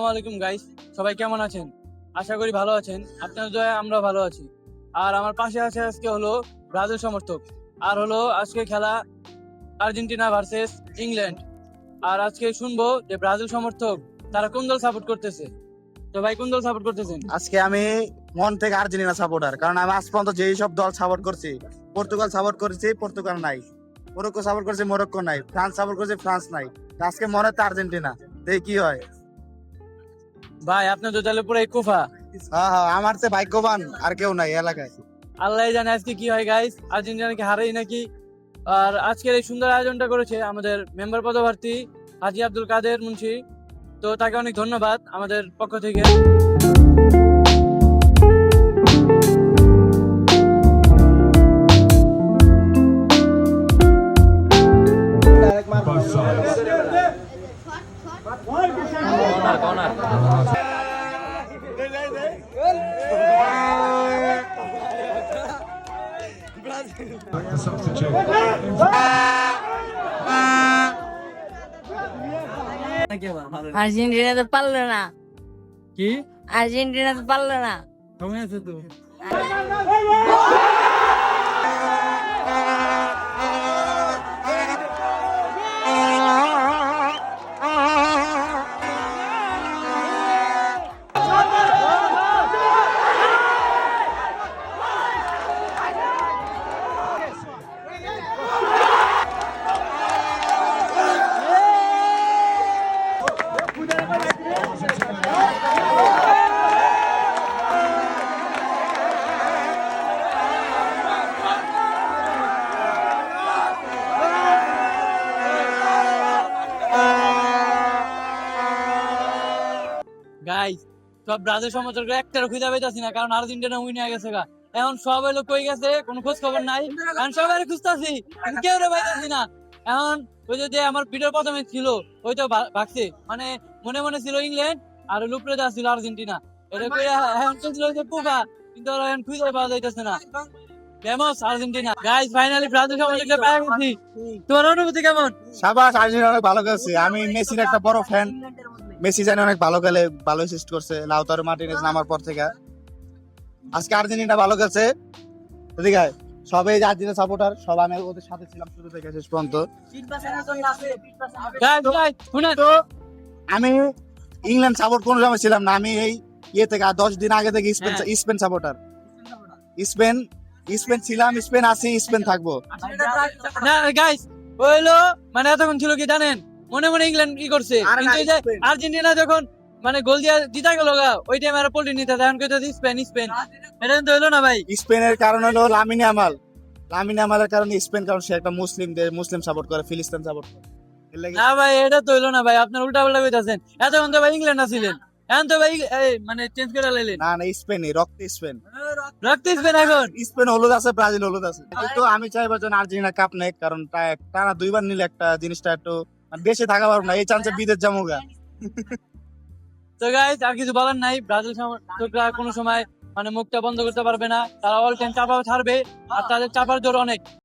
আসসালামু আলাইকুম গাইস, সবাই কেমন আছেন? আশা করি ভালো আছেন। আপনার দয়ায় আমরা ভালো আছি। আর আমার পাশে আছে আজকে হলো ব্রাজিল সমর্থক, আর হলো আজকে খেলা আর্জেন্টিনা ভার্সেস ইংল্যান্ড। আর আজকে শুনবো যে ব্রাজিল সমর্থক তারা কোন দল সাপোর্ট করতেছে। তো ভাই, কোন দল সাপোর্ট করতেছেন? আজকে আমি মন থেকে আর্জেন্টিনা সাপোর্টার, কারণ আমি আজ পর্যন্ত যেই সব দল সাপোর্ট করছি, পর্তুগাল সাপোর্ট করেছি, পর্তুগাল নাই। মরক্কো সাপোর্ট করেছি, মরক্কো নাই। ফ্রান্স সাপোর্ট করেছি, ফ্রান্স নাই। আজকে মনে তো আর্জেন্টিনা। দেখি কি হয়। ভাই, আপনার তো তাহলে পুরো কুফা। হ্যাঁ হ্যাঁ, আমার চেয়ে ভাগ্যবান আর কেউ নাই এলাকায়। আল্লাহ জানে আজকে কি হয় গাইস, আর্জেন্টিনা কি হারেই নাকি। আর আজকের এই সুন্দর আয়োজনটা করেছে আমাদের মেম্বার পদপ্রার্থী হাজী আব্দুল কাদের মুন্সি। তো তাকে অনেক ধন্যবাদ আমাদের পক্ষ থেকে। The substitute. আর্জেন্টিনা তো পারলো না, কি আর্জেন্টিনা তো পারলো না। কেমন আছে তো? গাইস, সব ব্রাজিল সমর্থকরা একটারও খুঁজে পাইতাছি না, কারণ আর্জেন্টিনা উইন হয়ে গেছে গা। এখন সব এলো কই গেছে, কোনো খোঁজ খবর নাই। এখন সবাই খুঁজতাছি, কেউ রে পাইতাছি না। এখন ওই যে আমার ভিডিওর প্রথমে ছিল, ওই তো ভাগছে, মানে মনে মনে ছিল ইংল্যান্ড আর লুপরে দেওয়া ছিল আর্জেন্টিনা। এটা কইরা এখন চলছিল যে কুবা, কিন্তু ওরা এখন খুঁজে পাওয়া যাইতেছে না। Famous Argentina. Guys, finally Brazil সমর্থককে পেয়ে গেছি। তোমার অনুভূতি কেমন? সাবাস, আর্জেন্টিনা অনেক ভালো খেলছে। আমি মেসির একটা বড় ফ্যান। মেসি জানি অনেক ভালো খেলে, ভালো অ্যাসিস্ট করছে লাউতারো মার্টিনেজ নামার পর থেকে। আজকে আর্জেন্টিনা ভালো খেলছে। ঠিক আছে, সবাই যে আর্জেন্টিনা সাপোর্টার, সব আমি ওদের সাথে ছিলাম শুরু থেকে শেষ পর্যন্ত। গাইস শুনেন তো আমি ইংল্যান্ড সাপোর্ট কোনো সময় ছিলাম না। আমি এই থেকে 10 দিন আগে থেকে স্পেন সাপোর্টার। স্পেন স্পেন ছিলাম, স্পেন আছি, স্পেন থাকবো। না গাইস, হইলো মানে এতক্ষণ ছিল কি জানেন, মনে মনে ইংল্যান্ড কি করছে, আরে না, কিন্তু এই যে স্পেন। আর্জেন্টিনা যখন মানে গোল দিয়ে জিতা গেল গা, ওই টাইমে আর পোল্টি নিতে এখন কইতাছি স্পেন স্পেন। এটা কিন্তু হইলো না ভাই। স্পেনের কারণ হলো লামিনে আমাল। লামিনে আমালের কারণে স্পেন, কারণ সে একটা মুসলিম দেশ, মুসলিম সাপোর্ট করে, ফিলিস্তিন সাপোর্ট করে। এর লাগি- না ভাই, এটা তো হইলো না ভাই, আপনার উল্টা পাল্টা কইতাছেন। এতক্ষণ তো ভাই ইংল্যান্ড আছিলেন, এখন তো ভাই মানে চেঞ্জ করে লাইলেন। না না, স্পেনই রক্ত স্পেন। রাখতে স্পেন এখন। স্পেন হলুদ আছে, ব্রাজিল হলুদ আছে। কিন্তু আমি চাইবো যেন আর্জেন্টিনা কাপ নেয়, কারণ টানা 2বার নিলে একটা জিনিসটা একটু মানে দেশে থাকা পারবো না, এই চান্সে বিদেশ যাবো গা। তো গাইস, আর কিছু বলার নাই। ব্রাজিল সমর্থকরা কোনো সময় মানে মুখটা বন্ধ করতে পারবে না, তারা অল টাইম চাপা ছাড়বে, আর তাদের চাপার জোর অনেক।